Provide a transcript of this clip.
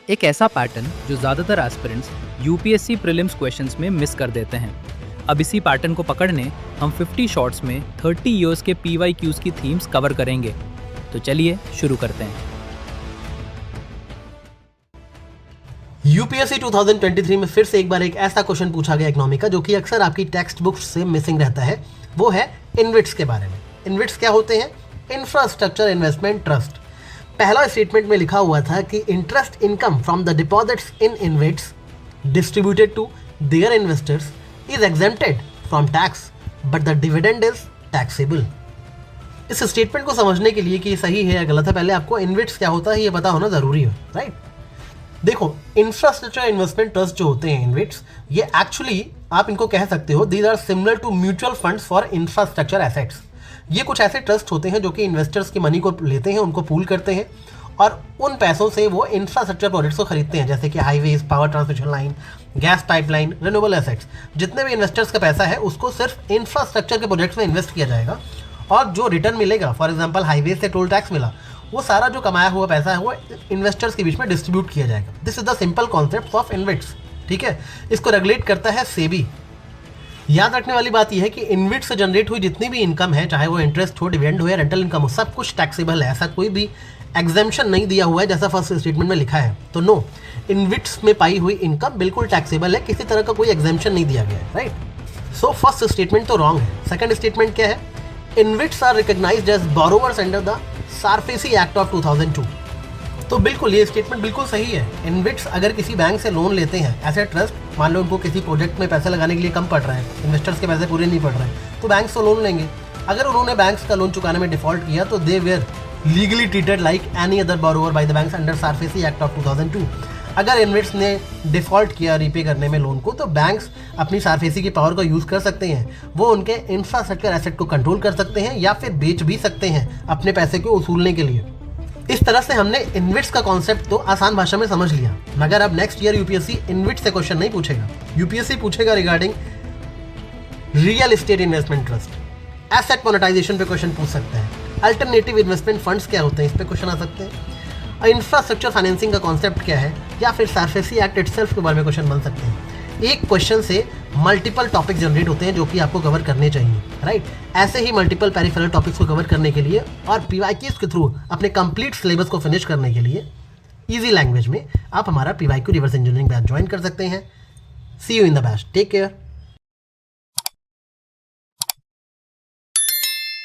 एक ऐसा पैटर्न जो ज़्यादातर एस्पिरेंट्स यूपीएससी प्रीलिम्स क्वेश्चंस में मिस कर देते हैं। अब इसी पैटर्न को पकड़ने हम 50 शॉर्ट्स में 30 ईयर्स के PYQs की थीम्स कवर करेंगे। तो चलिए शुरू करते हैं। यूपीएससी 2023 में फिर से एक बार एक ऐसा क्वेश्चन पूछा गया इकोनॉमी का जो कि अक्सर आपकी टेक्स्ट बुक्स से मिसिंग रहता है। वो है इनविट्स के बारे में। इनविट्स क्या होते हैं? Infrastructure investment trust. पहला स्टेटमेंट में लिखा हुआ था कि interest income from the deposits in invits distributed to their investors is exempted from tax but the dividend is taxable. इस स्टेटमेंट को समझने के लिए कि ये सही है या गलत है, पहले आपको इनविट्स क्या होता है ये पता होना जरूरी है, राइट? देखो, इंफ्रास्ट्रक्चर इन्वेस्टमेंट ट्रस्ट जो होते हैं इनविट्स, ये एक्चुअली आप इनको कह सकते हो these are similar to mutual funds for infrastructure assets. ये कुछ ऐसे ट्रस्ट होते हैं जो कि इन्वेस्टर्स की मनी को लेते हैं, उनको पूल करते हैं और उन पैसों से वो इंफ्रास्ट्रक्चर प्रोजेक्ट्स को खरीदते हैं, जैसे कि highways, power transmission line, gas pipeline, renewable assets. जितने भी इन्वेस्टर्स का पैसा है उसको सिर्फ इंफ्रास्ट्रक्चर के प्रोजेक्ट्स में इन्वेस्ट किया जाएगा और जो रिटर्न मिलेगा, फॉर एग्जाम्पल हाईवे से टोल टैक्स मिला, वो सारा जो कमाया हुआ पैसा है वो इन्वेस्टर्स के बीच में डिस्ट्रीब्यूट किया जाएगा। This is the simple concept of InvITs, ठीक है? इसको रेगुलेट करता है सेबी। याद रखने वाली बात यह है कि इनविट से जनरेट हुई जितनी भी इनकम है, चाहे वो इंटरेस्ट हो, डिविडेंड हो या रेंटल इनकम हो, सब कुछ टैक्सेबल है। ऐसा कोई भी एग्जेम्पशन नहीं दिया हुआ है जैसा फर्स्ट स्टेटमेंट में लिखा है। तो नो, इनविट्स में पाई हुई इनकम बिल्कुल टैक्सेबल है, किसी तरह का कोई एग्जेम्पशन नहीं दिया गया है, राइट? सो फर्स्ट स्टेटमेंट तो रॉन्ग है। सेकंड स्टेटमेंट क्या है? Invits are recognised as borrowers under the SARFAESI act of 2002। तो बिल्कुल ये स्टेटमेंट बिल्कुल सही है। इनविट्स अगर किसी बैंक से लोन लेते हैं, ऐसे ट्रस्ट, मान लो उनको किसी प्रोजेक्ट में पैसे लगाने के लिए कम पड़ रहा है, इन्वेस्टर्स के पैसे पूरे नहीं पड़ रहे हैं, तो बैंक से लोन लेंगे। अगर उन्होंने बैंक्स का लोन चुकाने में डिफॉल्ट किया तो they were legally treated like any other borrower by the banks under SARFAESI act of 2002। अगर इनविट्स ने डिफॉल्ट किया रीपे करने में लोन को, तो बैंक्स अपनी सारफेसी की पावर का यूज़ कर सकते हैं। वो उनके इंफ्रास्ट्रक्चर एसेट को कंट्रोल कर सकते हैं या फिर बेच भी सकते हैं अपने पैसे को वसूलने के लिए। इस तरह से हमने इनविट्स का कॉन्सेप्ट तो आसान भाषा में समझ लिया, मगर अब नेक्स्ट ईयर यूपीएससी इनविट से क्वेश्चन नहीं पूछेगा। यूपीएससी पूछेगा regarding real estate investment trust, asset monetisation पे क्वेश्चन पूछ सकते हैं। अल्टरनेटिव इन्वेस्टमेंट फंड्स क्या होते हैं, इस पे क्वेश्चन आ सकते हैं। इंफ्रास्ट्रक्चर फाइनेंसिंग का कॉन्सेप्ट क्या है, या फिर सारफेसी एक्ट इटसेल्फ के बारे में क्वेश्चन बन सकते हैं। एक क्वेश्चन से मल्टीपल टॉपिक जनरेट होते हैं जो कि आपको कवर करने चाहिए, राइट? ऐसे ही मल्टीपल पेरिफेरल टॉपिक्स को कवर करने के लिए और PYQs के थ्रू अपने कंप्लीट सिलेबस को फिनिश करने के लिए इजी लैंग्वेज में आप हमारा PYQ reverse engineering batch join कर सकते हैं। See you in the batch, take care.